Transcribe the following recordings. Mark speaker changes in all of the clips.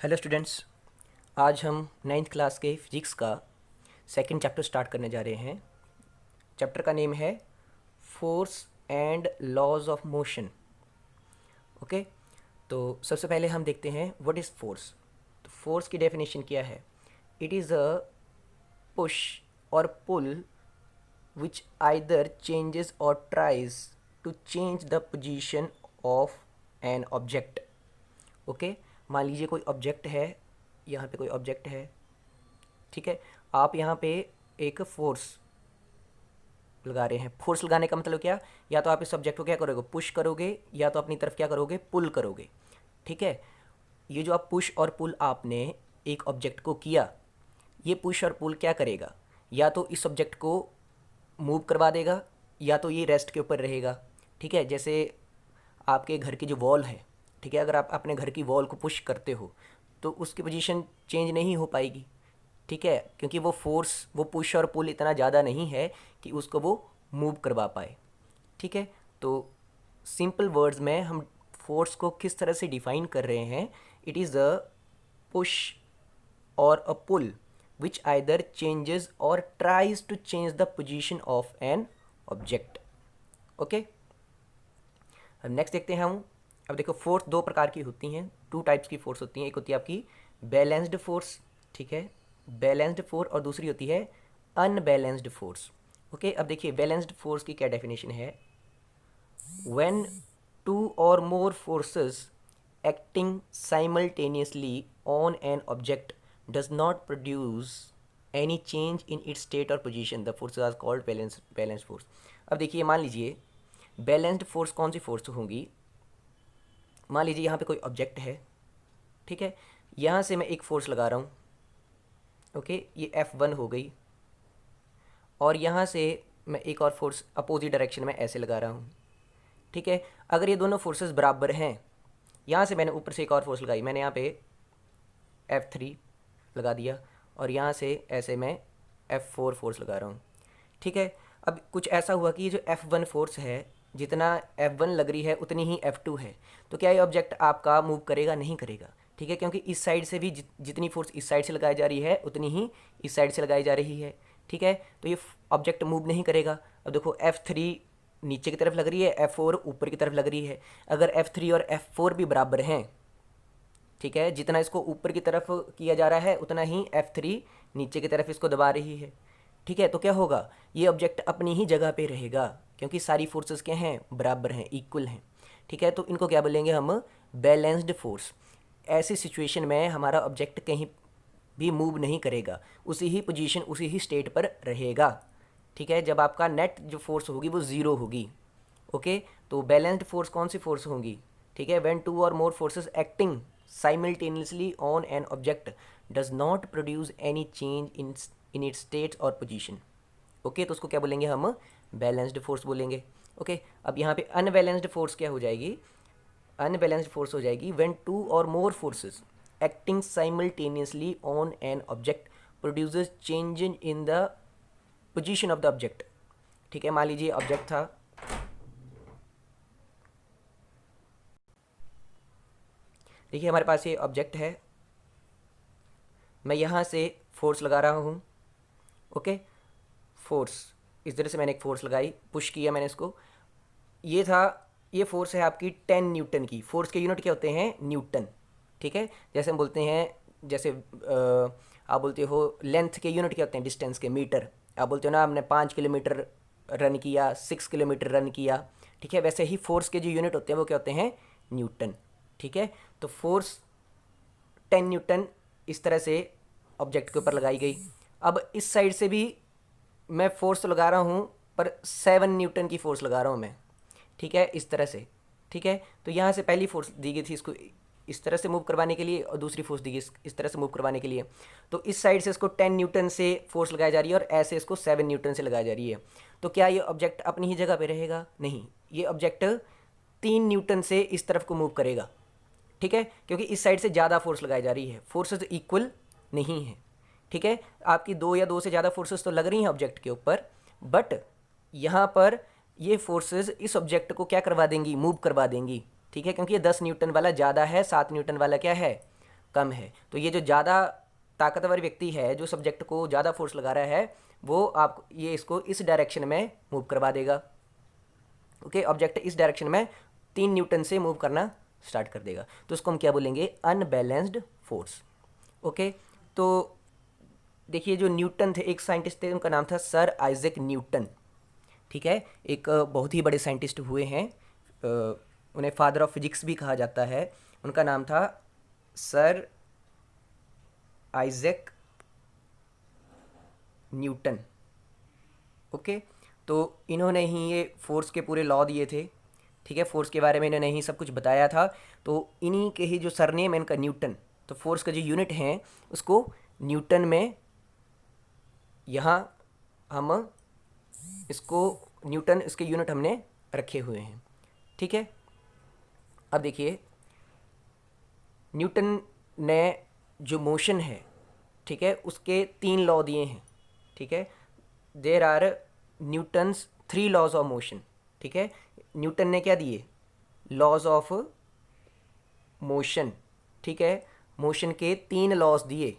Speaker 1: Hello students, आज हम ninth class के फिजिक्स का सेकंड चैप्टर स्टार्ट करने जा रहे हैं। चैप्टर का नेम है force and laws of motion. Okay, तो सबसे पहले हम देखते हैं व्हाट इज़ फोर्स। तो फोर्स की डेफिनेशन क्या है? इट इज़ अ पुश और pull which either changes or tries to change the position of an object। Okay, मान लीजिए कोई ऑब्जेक्ट है, यहाँ पे कोई ऑब्जेक्ट है, ठीक है। आप यहाँ पे एक फोर्स लगा रहे हैं। फोर्स लगाने का मतलब क्या? या तो आप इस ऑब्जेक्ट को क्या करोगे, पुश करोगे, या तो अपनी तरफ क्या करोगे, पुल करोगे, ठीक है। ये जो आप पुश और पुल आपने एक ऑब्जेक्ट को किया, ये पुश और पुल क्या करेगा? या तो इस ऑब्जेक्ट को मूव करवा देगा, या तो ये रेस्ट के ऊपर रहेगा, ठीक है। जैसे आपके घर की जो वॉल है, ठीक है, अगर आप अपने घर की वॉल को पुश करते हो तो उसकी पोजीशन चेंज नहीं हो पाएगी, ठीक है, क्योंकि वो फोर्स, वो पुश और पुल इतना ज़्यादा नहीं है कि उसको वो मूव करवा पाए, ठीक है। तो सिंपल वर्ड्स में हम फोर्स को किस तरह से डिफाइन कर रहे हैं? इट इज़ अ पुश और a pull which either changes or tries to change the position of an object। Okay, अब नेक्स्ट देखते हैं हम। अब देखो, फोर्स दो प्रकार की होती हैं, टू टाइप्स की फोर्स होती हैं। एक होती है आपकी बैलेंस्ड फोर्स, ठीक है, बैलेंस्ड फोर्स, और दूसरी होती है अनबैलेंस्ड फोर्स। ओके, अब देखिए बैलेंस्ड फोर्स की क्या डेफिनेशन है। when two or more forces acting simultaneously on an object does not produce any change in its state or position, the forces are called balanced force। अब देखिए, मान लीजिए balanced force कौन सी force होंगी? मान लीजिए यहाँ पे कोई ऑब्जेक्ट है, ठीक है, यहाँ से मैं एक फोर्स लगा रहा हूँ, ओके, ये F1 हो गई, और यहाँ से मैं एक और फोर्स अपोजिट डायरेक्शन में ऐसे लगा रहा हूँ, ठीक है। अगर ये दोनों फोर्सेस बराबर हैं, यहाँ से मैंने ऊपर से एक और फोर्स लगाई, मैंने यहाँ पे F3 लगा दिया, और यहाँ से ऐसे मैं F4 फोर्स लगा रहा हूँ, ठीक है। अब कुछ ऐसा हुआ कि ये जो F1 फोर्स है, जितना F1 लग रही है उतनी ही F2 है, तो क्या ये ऑब्जेक्ट आपका मूव करेगा? नहीं करेगा, ठीक है, क्योंकि इस साइड से भी जितनी फोर्स इस साइड से लगाई जा रही है उतनी ही इस साइड से लगाई जा रही है, ठीक है। तो ये ऑब्जेक्ट मूव नहीं करेगा। अब देखो, F3 नीचे की तरफ लग रही है, F4 ऊपर की तरफ लग रही है। अगर F3 और F4 भी बराबर हैं, ठीक है, जितना इसको ऊपर की तरफ किया जा रहा है उतना ही F3 नीचे की तरफ इसको दबा रही है, ठीक है। तो क्या होगा? ये ऑब्जेक्ट अपनी ही जगह पे रहेगा, क्योंकि सारी फोर्सेस क्या हैं? बराबर हैं, इक्वल हैं, ठीक है। तो इनको क्या बोलेंगे हम? Balanced force. ऐसी सिचुएशन में हमारा ऑब्जेक्ट कहीं भी मूव नहीं करेगा, उसी ही पोजीशन, उसी ही स्टेट पर रहेगा, ठीक है। जब आपका नेट जो फोर्स होगी वो ज़ीरो होगी, ओके। तो बैलेंस्ड फोर्स कौन सी फोर्स होंगी? ठीक है, when two or more forces acting simultaneously on an object does not produce any change in its state or position, okay. तो उसको क्या बोलेंगे हम? बैलेंस्ड फोर्स बोलेंगे, ओके। अब यहाँ पे अनबैलेंस्ड फोर्स क्या हो जाएगी? अनबैलेंस्ड फोर्स हो जाएगी when two or more forces acting simultaneously on an object produces change in the position of the object, ठीक है। मान लीजिए ऑब्जेक्ट था, देखिए हमारे पास ये ऑब्जेक्ट है, मैं यहाँ से फोर्स लगा रहा हूँ, ओके। फोर्स इस तरह से मैंने एक फोर्स लगाई, पुश किया मैंने इसको, ये था, ये फोर्स है आपकी 10 न्यूटन की। फोर्स के यूनिट क्या होते हैं? न्यूटन, ठीक है। जैसे हम बोलते हैं, जैसे आप बोलते हो लेंथ के यूनिट क्या होते हैं? डिस्टेंस के, मीटर। आप बोलते हो ना, हमने 5 किलोमीटर रन किया, 6 किलोमीटर रन किया, ठीक है। वैसे ही फोर्स के जो यूनिट होते हैं वो क्या होते हैं? न्यूटन, ठीक है। तो फोर्स 10 न्यूटन इस तरह से ऑब्जेक्ट के ऊपर लगाई गई। अब इस साइड से भी मैं फोर्स तो लगा रहा हूँ, पर 7 न्यूटन की फोर्स लगा रहा हूँ मैं, ठीक है, इस तरह से, ठीक है। तो यहाँ से पहली फोर्स दी गई थी इसको इस तरह से मूव करवाने के लिए, और दूसरी फोर्स दी गई इस तरह से मूव करवाने के लिए। तो इस साइड से इसको 10 न्यूटन से फोर्स लगाई जा रही है, और ऐसे इसको 7 न्यूटन से लगाई जा रही है। तो क्या ये ऑब्जेक्ट अपनी ही जगह पे रहेगा? नहीं, ये ऑब्जेक्ट 3 न्यूटन से इस तरफ को मूव करेगा, ठीक है, क्योंकि इस साइड से ज़्यादा फोर्स लगाई जा रही है, फोर्सेस इक्वल नहीं है, ठीक है। आपकी दो या दो से ज़्यादा फोर्सेस तो लग रही हैं ऑब्जेक्ट के ऊपर, बट यहाँ पर ये फोर्सेस इस ऑब्जेक्ट को क्या करवा देंगी? मूव करवा देंगी, ठीक है, क्योंकि ये 10 न्यूटन वाला ज़्यादा है, 7 न्यूटन वाला क्या है? कम है। तो ये जो ज़्यादा ताकतवर व्यक्ति है, जो सब्जेक्ट को ज़्यादा फोर्स लगा रहा है, वो आप ये इसको इस डायरेक्शन में मूव करवा देगा। ओके, ऑब्जेक्ट इस डायरेक्शन में 3 न्यूटन से मूव करना स्टार्ट कर देगा। तो उसको हम क्या बोलेंगे? Unbalanced force. ओके, तो देखिए जो न्यूटन थे, एक साइंटिस्ट थे, उनका नाम था सर आइजैक न्यूटन। ठीक है, एक बहुत ही बड़े साइंटिस्ट हुए हैं, उन्हें फादर ऑफ फिजिक्स भी कहा जाता है। उनका नाम था सर आइजैक न्यूटन। ओके, तो इन्होंने ही ये फोर्स के पूरे लॉ दिए थे। ठीक है, फोर्स के बारे में इन्होंने ही सब कुछ बताया था। तो इन्हीं के ही जो सरनेम है इनका न्यूटन, तो फोर्स का जो यूनिट है उसको न्यूटन में यहाँ हम इसको न्यूटन, इसके यूनिट हमने रखे हुए हैं। ठीक है, अब देखिए न्यूटन ने जो मोशन है, ठीक है, उसके 3 लॉ दिए हैं। ठीक है, there are Newton's 3 laws of motion. ठीक है, न्यूटन ने क्या दिए? Laws of motion. ठीक है, मोशन के 3 लॉज दिए,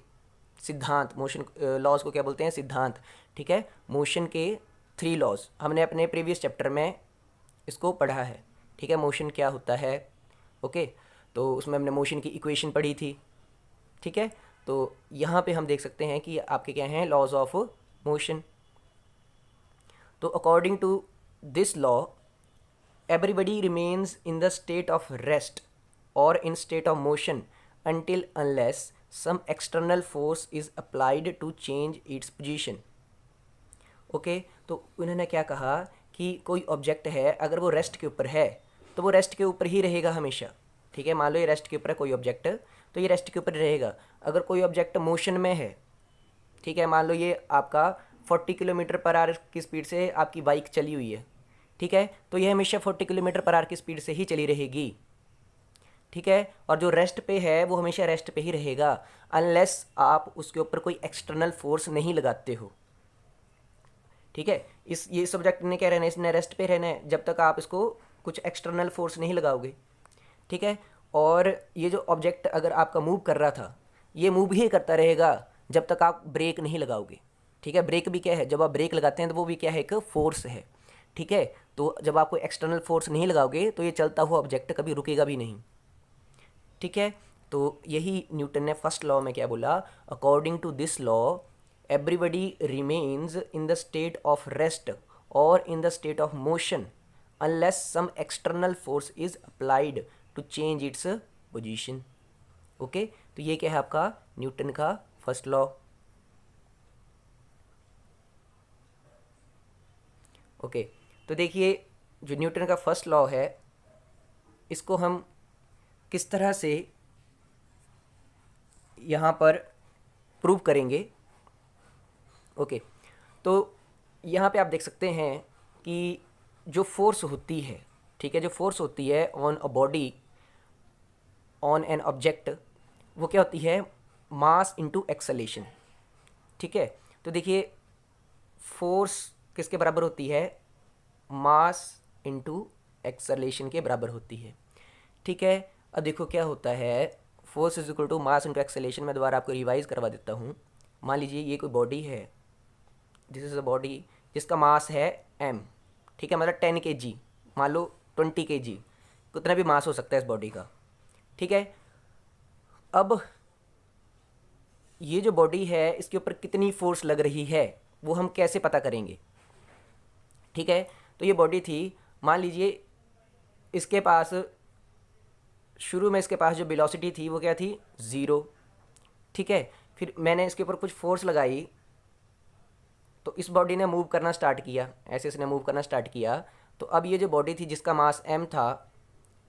Speaker 1: सिद्धांत। मोशन लॉज को क्या बोलते हैं? सिद्धांत। ठीक है, मोशन के 3 लॉज हमने अपने प्रीवियस चैप्टर में इसको पढ़ा है। ठीक है, मोशन क्या होता है। ओके, तो उसमें हमने मोशन की इक्वेशन पढ़ी थी। ठीक है, तो यहाँ पे हम देख सकते हैं कि आपके क्या हैं? Laws of motion. तो according to this law everybody remains in the state of rest or in state of motion until unless some external force is applied to change its position. Okay, तो उन्होंने क्या कहा कि कोई object है, अगर वो रेस्ट के ऊपर है तो वो रेस्ट के ऊपर ही रहेगा हमेशा। ठीक है, मान लो ये रेस्ट के ऊपर है कोई ऑब्जेक्ट, तो ये रेस्ट के ऊपर रहेगा। अगर कोई ऑब्जेक्ट मोशन में है, ठीक है, मान लो ये आपका 40 किलोमीटर पर आवर की स्पीड से आपकी बाइक चली हुई है। ठीक है, तो ये हमेशा 40 किलोमीटर पर आवर की स्पीड से ही चली रहेगी। ठीक है, और जो रेस्ट पे है वो हमेशा रेस्ट पे ही रहेगा, अनलेस आप उसके ऊपर कोई एक्सटर्नल फोर्स नहीं लगाते हो। ठीक है, ये सब्जेक्ट ने क्या रहना है? इसने रेस्ट पे रहना है जब तक आप इसको कुछ एक्सटर्नल फोर्स नहीं लगाओगे। ठीक है, और ये जो ऑब्जेक्ट अगर आपका मूव कर रहा था, ये मूव ही करता रहेगा जब तक आप ब्रेक नहीं लगाओगे। ठीक है, ब्रेक भी क्या है? जब आप ब्रेक लगाते हैं तो वो भी क्या है? एक फोर्स है। ठीक है, तो जब आप कोई एक्सटर्नल फोर्स नहीं लगाओगे तो ये चलता हुआ ऑब्जेक्ट कभी रुकेगा भी नहीं। ठीक है, तो यही न्यूटन ने फर्स्ट लॉ में क्या बोला? According to this law everybody remains in the state of rest or in the state of motion unless some external force is applied to change its position. Okay, तो ये क्या है आपका? Newton का first law. Okay, तो देखिए जो Newton का फर्स्ट लॉ है, इसको हम किस तरह से यहाँ पर प्रूव करेंगे। ओके, तो यहाँ पे आप देख सकते हैं कि जो फोर्स होती है, ठीक है, जो फोर्स होती है on a body, on an object, वो क्या होती है? मास इनटू एक्सेलेरेशन। ठीक है, तो देखिए फोर्स किसके बराबर होती है? मास इनटू एक्सेलेरेशन के बराबर होती है। ठीक है, अब देखो क्या होता है, force is equal to mass into acceleration. मैं दोबारा आपको रिवाइज करवा देता हूँ। मान लीजिए ये कोई बॉडी है, दिस इज अ बॉडी जिसका मास है m। ठीक है, मतलब 10 kg, मान लो 20 kg, कितना भी मास हो सकता है इस बॉडी का। ठीक है, अब ये जो बॉडी है इसके ऊपर कितनी फोर्स लग रही है वो हम कैसे पता करेंगे? ठीक है, तो ये बॉडी थी, मान लीजिए इसके पास शुरू में इसके पास जो वेलोसिटी थी वो क्या थी? 0। ठीक है, फिर मैंने इसके ऊपर कुछ फोर्स लगाई तो इस बॉडी ने मूव करना स्टार्ट किया, ऐसे इसने मूव करना स्टार्ट किया। तो अब ये जो बॉडी थी जिसका मास m था,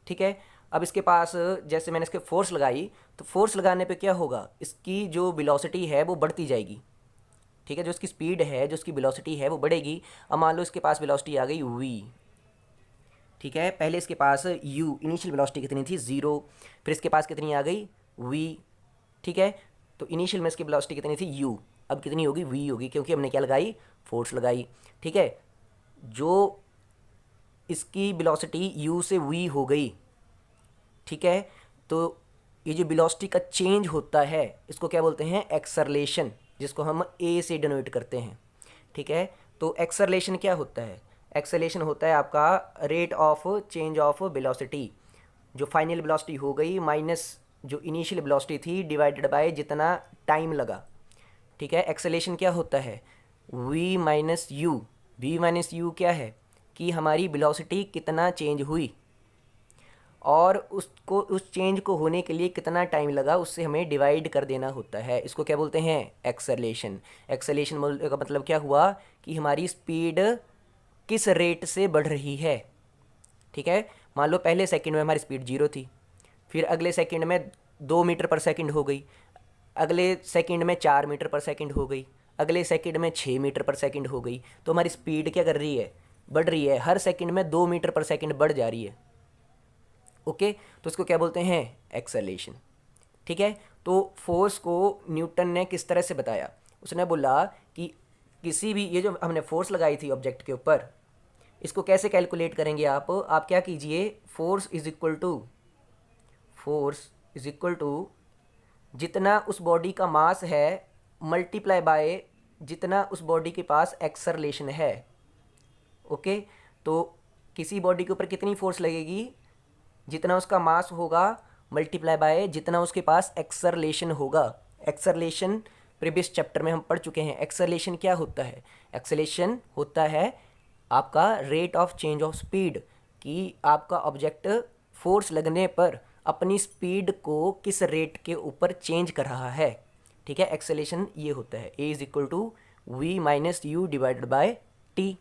Speaker 1: ठीक है, अब इसके पास जैसे मैंने इसके फोर्स लगाई, तो फोर्स लगाने पे क्या होगा? इसकी जो वेलोसिटी है वो बढ़ती जाएगी। ठीक है, जो इसकी स्पीड है, जो इसकी वेलोसिटी है वो बढ़ेगी। अब मान लो इसके पास वेलोसिटी आ गई v। ठीक है, पहले इसके पास u इनिशियल वेलोसिटी कितनी थी? 0। फिर इसके पास कितनी आ गई? v। ठीक है, तो इनिशियल में इसकी वेलोसिटी कितनी थी? u। अब कितनी होगी? v होगी, क्योंकि हमने क्या लगाई? फोर्स लगाई। ठीक है, जो इसकी वेलोसिटी u से v हो गई, ठीक है, तो ये जो वेलोसिटी का चेंज होता है इसको क्या बोलते हैं, एक्सेलरेशन, जिसको हम ए से डिनोट करते हैं। ठीक है, तो एक्सेलरेशन क्या होता है, एक्सेलरेशन होता है आपका rate of change of velocity, जो फाइनल वेलोसिटी हो गई माइनस जो इनिशियल वेलोसिटी थी डिवाइडेड बाय जितना टाइम लगा। ठीक है, एक्सेलरेशन क्या होता है, v minus u, v minus u क्या है कि हमारी वेलोसिटी कितना चेंज हुई और उसको उस चेंज को होने के लिए कितना टाइम लगा उससे हमें डिवाइड कर देना होता है। इसको क्या बोलते हैं, एक्सेलरेशन। एक्सेलरेशन का मतलब क्या हुआ कि हमारी स्पीड किस रेट से बढ़ रही है। ठीक है, मान लो पहले सेकंड में हमारी स्पीड 0 थी, फिर अगले सेकंड में 2 मीटर पर सेकंड हो गई, अगले सेकंड में 4 मीटर पर सेकंड हो गई, अगले सेकंड में 6 मीटर पर सेकंड हो गई। तो हमारी स्पीड क्या कर रही है, बढ़ रही है, हर सेकंड में 2 मीटर पर सेकंड बढ़ जा रही है। ओके, तो इसको क्या बोलते हैं, एक्सेलरेशन। ठीक है, तो फोर्स को न्यूटन ने किस तरह से बताया, उसने बोला कि किसी भी, ये जो हमने फोर्स लगाई थी ऑब्जेक्ट के ऊपर, इसको कैसे कैलकुलेट करेंगे आप क्या कीजिए, फोर्स इज इक्वल टू जितना उस बॉडी का मास है मल्टीप्लाई बाय जितना उस बॉडी के पास एक्सेलरेशन है। ओके, तो किसी बॉडी के ऊपर कितनी फोर्स लगेगी, जितना उसका मास होगा मल्टीप्लाई बाय जितना उसके पास एक्सेलरेशन होगा। एक्सेलरेशन प्रीवियस चैप्टर में हम पढ़ चुके हैं। एक्सेलरेशन क्या होता है, एक्सेलरेशन होता है आपका rate of change of speed, कि आपका ऑब्जेक्ट फोर्स लगने पर अपनी स्पीड को किस रेट के ऊपर चेंज कर रहा है। ठीक है, एक्सेलरेशन ये होता है a is equal to v minus u divided by t.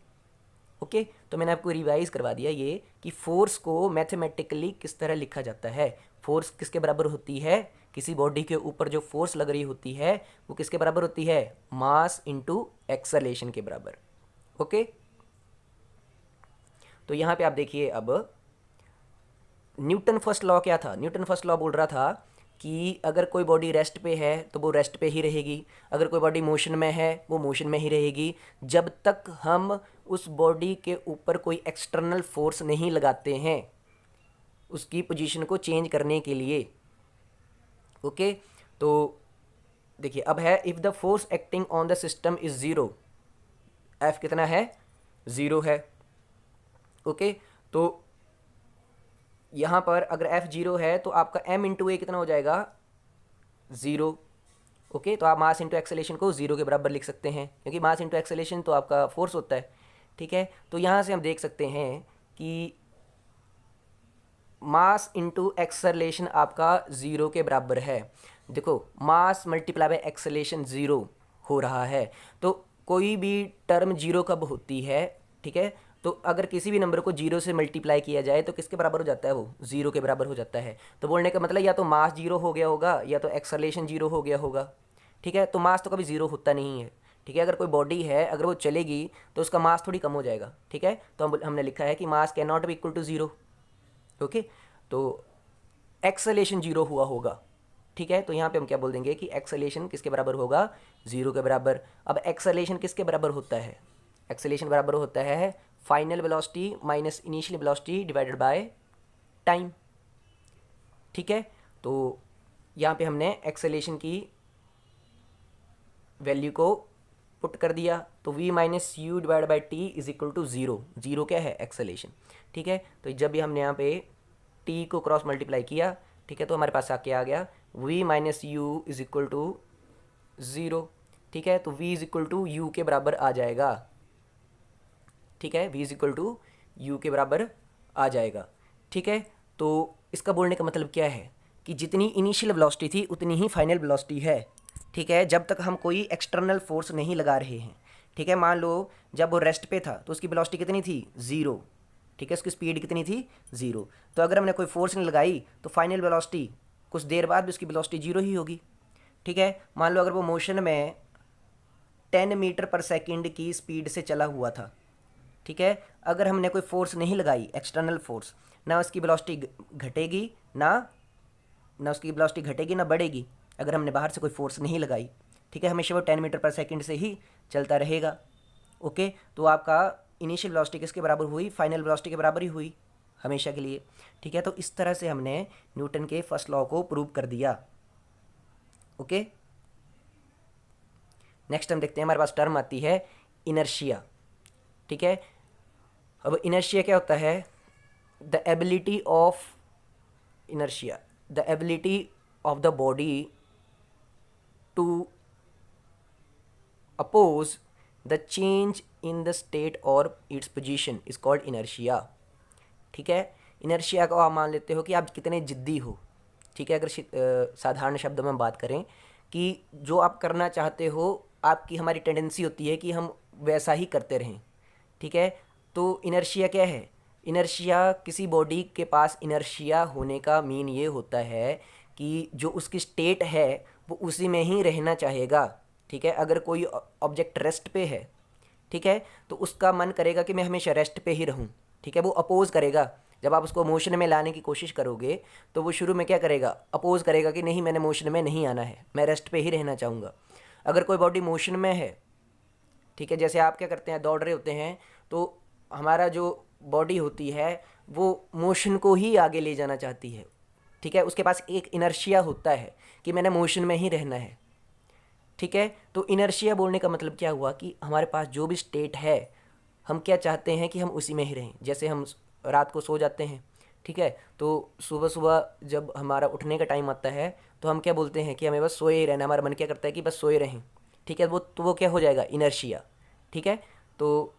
Speaker 1: Okay, तो मैंने आपको रिवाइज करवा दिया ये कि फोर्स को मैथमेटिकली किस तरह लिखा जाता है। फोर्स किसके बराबर होती है, किसी बॉडी के ऊपर जो फोर्स लग रही होती है वो किसके बराबर होती है, मास इनटू एक्सेलरेशन के बराबर। ओके, तो यहाँ पे आप देखिए, अब न्यूटन फर्स्ट लॉ क्या था, न्यूटन फर्स्ट लॉ बोल रहा था कि अगर कोई बॉडी रेस्ट पे है तो वो रेस्ट पे ही रहेगी, अगर कोई बॉडी मोशन में है वो मोशन में ही रहेगी, जब तक हम उस बॉडी के ऊपर कोई एक्सटर्नल फोर्स नहीं लगाते हैं उसकी पोजीशन को चेंज करने के लिए। ओके, तो देखिए अब है, if the force acting on the system is zero, F कितना है, ज़ीरो है। ओके, तो यहाँ पर अगर एफ जीरो है तो आपका एम इंटू ए कितना हो जाएगा, ज़ीरो। ओके, तो आप मास इंटू एक्सेलरेशन को ज़ीरो के बराबर लिख सकते हैं, क्योंकि मास इंटू एक्सेलरेशन तो आपका फोर्स होता है। ठीक है, तो यहाँ से हम देख सकते हैं कि मास इंटू एक्सेलरेशन आपका ज़ीरो के बराबर है। देखो, मास मल्टीप्लाई बाय एक्सेलरेशन ज़ीरो हो रहा है, तो कोई भी टर्म जीरो कब होती है, ठीक है, तो अगर किसी भी नंबर को जीरो से मल्टीप्लाई किया जाए तो किसके बराबर हो जाता है, वो ज़ीरो के बराबर हो जाता है। तो बोलने का मतलब या तो मास जीरो हो गया होगा या तो एक्सेलरेशन जीरो हो गया होगा। ठीक है, तो मास तो कभी ज़ीरो होता नहीं है। ठीक है, अगर कोई बॉडी है अगर वो चलेगी तो उसका मास थोड़ी कम हो जाएगा। ठीक है, तो हमने लिखा है कि mass can not be equal to zero. Okay, तो एक्सेलरेशन जीरो हुआ होगा। ठीक है, तो यहाँ पे हम क्या बोल देंगे कि एक्सेलरेशन किसके बराबर होगा, ज़ीरो के बराबर। अब एक्सेलरेशन किसके बराबर होता है, एक्सेलरेशन बराबर होता है final velocity minus initial velocity divided by time. ठीक है, तो यहाँ पे हमने एक्सेलरेशन की वैल्यू को पुट कर दिया, तो v minus u divide by t is equal to zero. Zero क्या है, एक्सेलरेशन। ठीक है, तो जब भी हमने यहाँ पे t को क्रॉस मल्टीप्लाई किया, ठीक है, तो हमारे पास क्या आ गया, v minus u is equal to zero. ठीक है, तो v is equal to u के बराबर आ जाएगा। ठीक है, v is equal to u के बराबर आ जाएगा। ठीक है, तो इसका बोलने का मतलब क्या है कि जितनी इनिशियल वेलोसिटी थी उतनी ही फाइनल वेलोसिटी है। ठीक है, जब तक हम कोई एक्सटर्नल फोर्स नहीं लगा रहे हैं। ठीक है, मान लो जब वो रेस्ट पे था तो उसकी वेलोसिटी कितनी थी, ज़ीरो। ठीक है, उसकी स्पीड कितनी थी, ज़ीरो। तो अगर हमने कोई फोर्स नहीं लगाई तो फाइनल वेलोसिटी कुछ देर बाद भी उसकी वेलोसिटी जीरो ही होगी। ठीक है, मान लो अगर वो मोशन में 10 मीटर पर सेकेंड की स्पीड से चला हुआ था। ठीक है, अगर हमने कोई फोर्स नहीं लगाई, एक्सटर्नल फोर्स, ना उसकी वेलोसिटी घटेगी ना उसकी वेलोसिटी घटेगी ना बढ़ेगी, अगर हमने बाहर से कोई फोर्स नहीं लगाई। ठीक है, हमेशा वो 10 मीटर पर सेकंड से ही चलता रहेगा। ओके, तो आपका इनिशियल वेलोसिटी किसके बराबर हुई, फाइनल वेलोसिटी के बराबर ही हुई, हमेशा के लिए। ठीक है, तो इस तरह से हमने न्यूटन के फर्स्ट लॉ को प्रूव कर दिया। ओके, नेक्स्ट हम देखते हैं, हमारे पास टर्म आती है इनर्शिया। ठीक है, अब इनर्शिया क्या होता है? The ability of inertia, the ability of the body to oppose the change in the state or its position is called inertia। ठीक है, इनर्शिया को आप मान लेते हो कि आप कितने जिद्दी हो। ठीक है, अगर साधारण शब्दों में बात करें कि जो आप करना चाहते हो, आपकी हमारी टेंडेंसी होती है कि हम वैसा ही करते रहें। ठीक है, तो इनर्शिया क्या है? इनर्शिया, किसी बॉडी के पास इनर्शिया होने का मीन ये होता है कि जो उसकी स्टेट है वो उसी में ही रहना चाहेगा। ठीक है, अगर कोई ऑब्जेक्ट रेस्ट पे है, ठीक है, तो उसका मन करेगा कि मैं हमेशा रेस्ट पे ही रहूं। ठीक है, वो अपोज करेगा। जब आप उसको मोशन में लाने की कोशिश करोगे तो वो शुरू में क्या करेगा? अपोज करेगा कि नहीं, मैंने मोशन में नहीं आना है, मैं रेस्ट पे ही रहना चाहूँगा। अगर कोई बॉडी मोशन में है, ठीक है, जैसे आप क्या करते हैं, दौड़ रहे होते हैं, तो हमारा जो बॉडी होती है वो मोशन को ही आगे ले जाना चाहती है। ठीक है, उसके पास एक इनर्शिया होता है कि मैंने मोशन में ही रहना है। ठीक है, तो इनर्शिया बोलने का मतलब क्या हुआ कि हमारे पास जो भी स्टेट है, हम क्या चाहते हैं कि हम उसी में ही रहें। जैसे हम रात को सो जाते हैं, ठीक है, तो सुबह सुबह जब हमारा उठने का टाइम आता है तो हम क्या बोलते हैं कि हमें बस सोए ही रहना, हमारा मन क्या करता है कि बस सोए रहें। ठीक है, वो क्या हो जाएगा? इनर्शिया। ठीक है, तो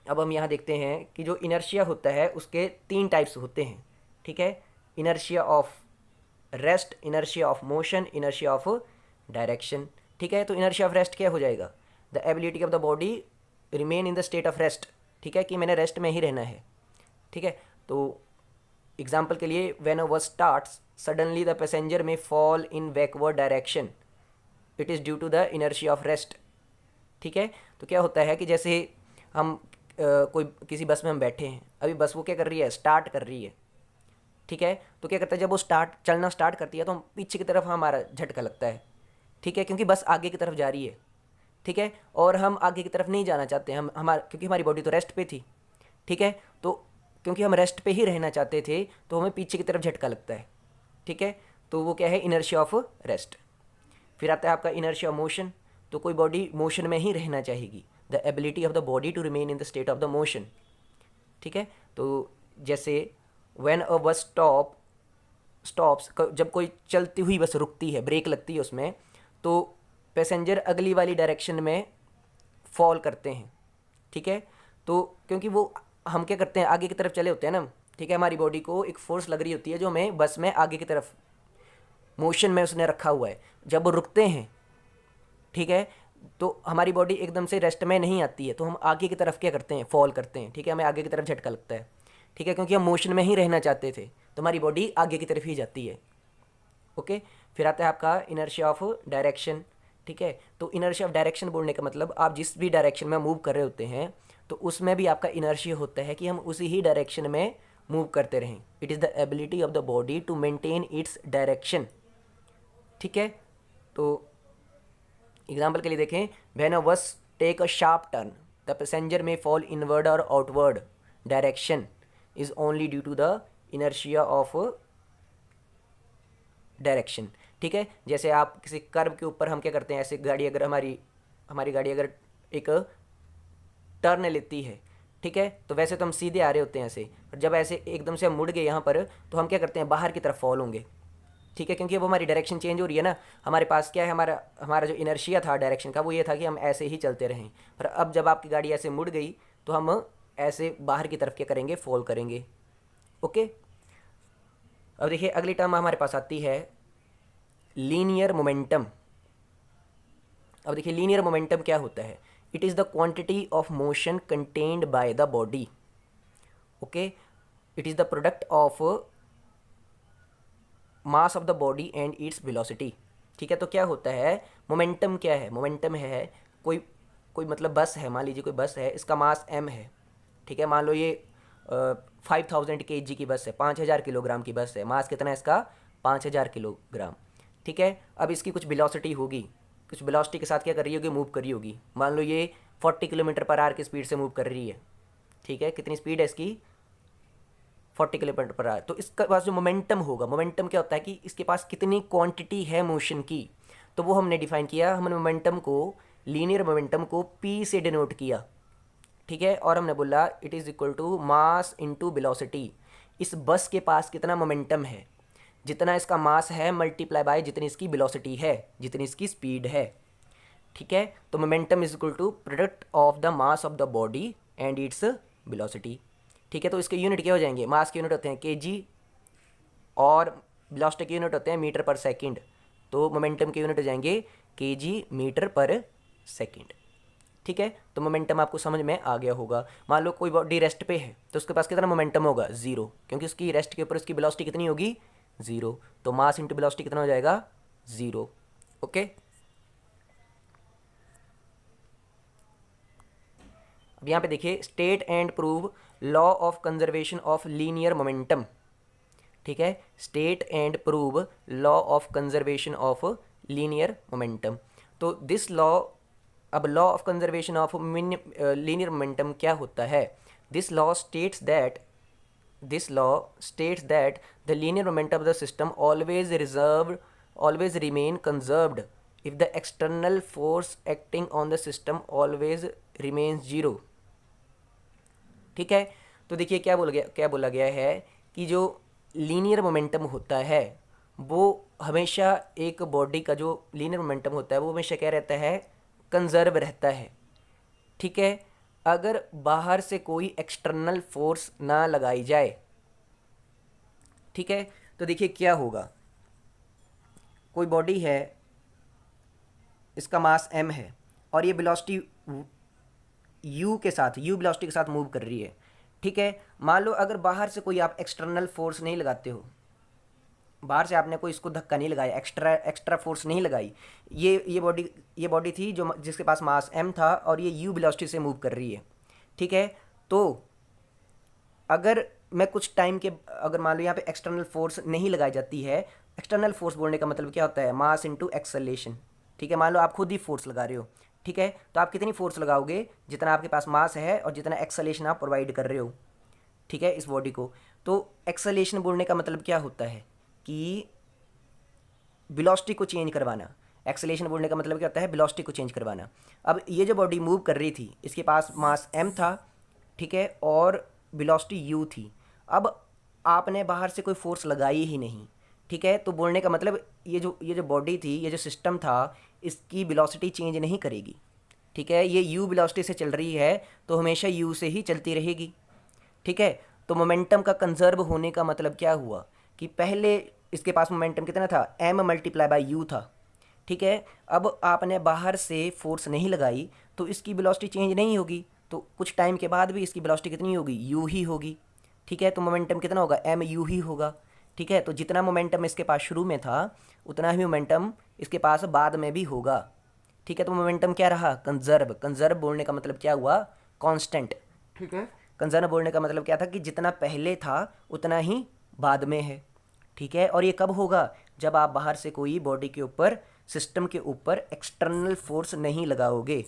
Speaker 1: अब हम यहाँ देखते हैं कि जो इनर्शिया होता है उसके 3 टाइप्स होते हैं। ठीक है, inertia of rest, inertia of motion, inertia of direction. ठीक है, तो इनर्शिया ऑफ रेस्ट क्या हो जाएगा? The ability of the body remain in the state of rest. ठीक है, कि मैंने रेस्ट में ही रहना है। ठीक है, तो एग्जाम्पल के लिए, when a bus starts suddenly the passenger may fall in backward direction, it is due to the inertia of rest. ठीक है, तो क्या होता है कि जैसे हम कोई किसी बस में हम बैठे हैं, अभी बस वो क्या कर रही है? स्टार्ट कर रही है। ठीक है, तो क्या करता है, जब वो चलना स्टार्ट करती है तो हम पीछे की तरफ हमारा झटका लगता है। ठीक है, क्योंकि बस आगे की तरफ जा रही है। ठीक है, और हम आगे की तरफ नहीं जाना चाहते, क्योंकि हमारी बॉडी तो रेस्ट पे थी। ठीक है, तो क्योंकि हम रेस्ट पे ही रहना चाहते थे तो हमें पीछे की तरफ झटका लगता है। ठीक है, तो वो क्या है? Inertia of rest. फिर आता है आपका इनर्शिया ऑफ मोशन। तो कोई बॉडी मोशन में ही रहना चाहेगी, the ability of the body to remain in the state of the motion. ठीक है, तो जैसे व्हेन अ बस स्टॉप्स, जब कोई चलती हुई बस रुकती है, ब्रेक लगती है उसमें, तो पैसेंजर अगली वाली डायरेक्शन में फॉल करते हैं। ठीक है, तो क्योंकि वो हम क्या करते हैं, आगे की तरफ चले होते हैं ना। ठीक है, हमारी बॉडी को एक फोर्स लग रही होती है जो हमें बस में आगे की तरफ मोशन में उसने रखा हुआ है। जब वो रुकते हैं, ठीक है, तो हमारी बॉडी एकदम से रेस्ट में नहीं आती है, तो हम आगे की तरफ क्या करते हैं? फॉल करते हैं। ठीक है, हमें आगे की तरफ झटका लगता है। ठीक है, क्योंकि हम मोशन में ही रहना चाहते थे तो हमारी बॉडी आगे की तरफ ही जाती है। ओके, फिर आता है आपका इनर्शिया ऑफ डायरेक्शन। ठीक है, तो इनर्शिया ऑफ डायरेक्शन बोलने का मतलब आप जिस भी डायरेक्शन में मूव कर रहे होते हैं तो उसमें भी आपका इनर्शिया होता है कि हम उसी ही डायरेक्शन में मूव करते रहें। It is the ability of the body to maintain its direction. ठीक है, तो एग्जाम्पल के लिए देखें, when a bus take a sharp turn the passenger may fall inward और outward direction is only due to the inertia of direction. ठीक है, जैसे आप किसी कर्व के ऊपर हम क्या करते हैं, ऐसे गाड़ी अगर हमारी गाड़ी अगर एक टर्न लेती है, ठीक है, तो वैसे तो हम सीधे आ रहे होते हैं ऐसे, और जब ऐसे एकदम से हम मुड़ गए यहाँ पर तो हम क्या करते हैं? बाहर की तरफ फॉल होंगे। ठीक है, क्योंकि वो हमारी डायरेक्शन चेंज हो रही है ना। हमारे पास क्या है, हमारा जो इनर्शिया था डायरेक्शन का वो ये था कि हम ऐसे ही चलते रहें, पर अब जब आपकी गाड़ी ऐसे मुड़ गई तो हम ऐसे बाहर की तरफ क्या करेंगे? फॉल करेंगे। ओके, अब देखिए अगली टर्म हमारे पास आती है लीनियर मोमेंटम। अब देखिए लीनियर मोमेंटम क्या होता है? It is the quantity of motion contained by the body. Okay, it is the product of mass of the end its velocity. ठीक है, तो क्या होता है? मोमेंटम क्या है? मोमेंटम है कोई कोई मतलब बस है, मान लीजिए कोई बस है, इसका मास m है। ठीक है, मान लो ये 5000 kg की बस है, 5000 किलोग्राम की बस है, मास कितना है इसका? 5000 किलोग्राम। ठीक है, अब इसकी कुछ वेलोसिटी होगी, कुछ वेलोसिटी के साथ क्या कर रही होगी? मूव कर रही होगी। मान लो ये 40 किलोमीटर पर आवर की स्पीड से मूव कर रही है। ठीक है, कितनी स्पीड है इसकी? 40 किलोमीटर पर आवर। तो इसके पास जो मोमेंटम होगा, मोमेंटम क्या होता है कि इसके पास कितनी क्वांटिटी है मोशन की, तो वो हमने डिफाइन किया। हमने मोमेंटम को, लीनियर मोमेंटम को p से डिनोट किया, ठीक है। और हमने बोला it is equal to mass into velocity. इस बस के पास कितना मोमेंटम है, जितना इसका मास है मल्टीप्लाई बाय जितनी इसकी वेलोसिटी है, जितनी इसकी स्पीड है, ठीक है। तो momentum is equal to product of the mass of the body and its velocity, ठीक है। तो इसके यूनिट क्या हो जाएंगे, मास के यूनिट होते हैं केजी और वेलोसिटी के यूनिट होते हैं मीटर पर सेकंड। तो मोमेंटम के यूनिट हो जाएंगे केजी मीटर पर सेकंड, ठीक है। तो मोमेंटम आपको समझ में आ गया होगा। मान लो कोई बॉडी रेस्ट पे है तो उसके पास कितना मोमेंटम होगा, जीरो, क्योंकि उसकी रेस्ट के ऊपर उसकी वेलोसिटी कितनी होगी, जीरो। तो मास इंटू वेलोसिटी कितना हो जाएगा, जीरो, ओके। अब यहाँ पे देखिए, state and prove law of conservation of linear momentum, ठीक है। State and prove law of conservation of linear momentum. तो दिस लॉ, अब law of conservation of linear momentum क्या होता है, this law states that the linear momentum of the system always remain conserved if the external force acting on the system always remains zero, ठीक है। तो देखिए क्या बोला गया है कि जो लीनियर मोमेंटम होता है वो हमेशा, एक बॉडी का जो लीनियर मोमेंटम होता है वो हमेशा क्या रहता है, कंजर्व रहता है, ठीक है। अगर बाहर से कोई एक्सटर्नल फोर्स ना लगाई जाए, ठीक है। तो देखिए क्या होगा, कोई बॉडी है, इसका मास m है और ये वेलोसिटी u वेलोसिटी के साथ मूव कर रही है, ठीक है। मान लो अगर बाहर से कोई आप एक्सटर्नल फोर्स नहीं लगाते हो, बाहर से आपने कोई इसको धक्का नहीं लगाया, एक्स्ट्रा फोर्स नहीं लगाई, ये बॉडी थी जो जिसके पास मास m था और ये u वेलोसिटी से मूव कर रही है, ठीक है। तो अगर मैं कुछ टाइम के, अगर मान लो यहाँ पे एक्सटर्नल फोर्स नहीं लगाई जाती है, एक्सटर्नल फोर्स बोलने का मतलब क्या होता है, मास इनटू एक्सेलरेशन, ठीक है। मान लो आप खुद ही फोर्स लगा रहे हो, ठीक है। तो आप कितनी फोर्स लगाओगे, जितना आपके पास मास है और जितना एक्सेलरेशन आप प्रोवाइड कर रहे हो, ठीक है, इस बॉडी को। तो एक्सेलरेशन बोलने का मतलब क्या होता है कि वेलोसिटी को चेंज करवाना। एक्सेलरेशन बोलने का मतलब क्या होता है, वेलोसिटी को चेंज करवाना। अब ये जो बॉडी मूव कर रही थी, इसके पास मास m था, ठीक है, और वेलोसिटी u थी। अब आपने बाहर से कोई फोर्स लगाई ही नहीं, ठीक है। तो बोलने का मतलब ये जो बॉडी थी, ये जो सिस्टम था, इसकी वेलोसिटी चेंज नहीं करेगी, ठीक है। ये u वेलोसिटी से चल रही है तो हमेशा u से ही चलती रहेगी, ठीक है। तो मोमेंटम का कंजर्व होने का मतलब क्या हुआ कि पहले इसके पास मोमेंटम कितना था, m मल्टीप्लाई बाई u था, ठीक है। अब आपने बाहर से फोर्स नहीं लगाई तो इसकी वेलोसिटी चेंज नहीं होगी, तो कुछ टाइम के बाद भी इसकी वेलोसिटी कितनी होगी, u ही होगी, ठीक है। तो मोमेंटम कितना होगा, m u ही होगा, ठीक है। तो जितना मोमेंटम इसके पास शुरू में था उतना ही मोमेंटम इसके पास बाद में भी होगा, ठीक है। तो मोमेंटम क्या रहा, कंजर्व बोलने का मतलब क्या हुआ, कांस्टेंट, ठीक है। कंजर्व बोलने का मतलब क्या था कि जितना पहले था उतना ही बाद में है, ठीक है। और ये कब होगा, जब आप बाहर से कोई बॉडी के ऊपर, सिस्टम के ऊपर एक्सटर्नल फोर्स नहीं लगाओगे।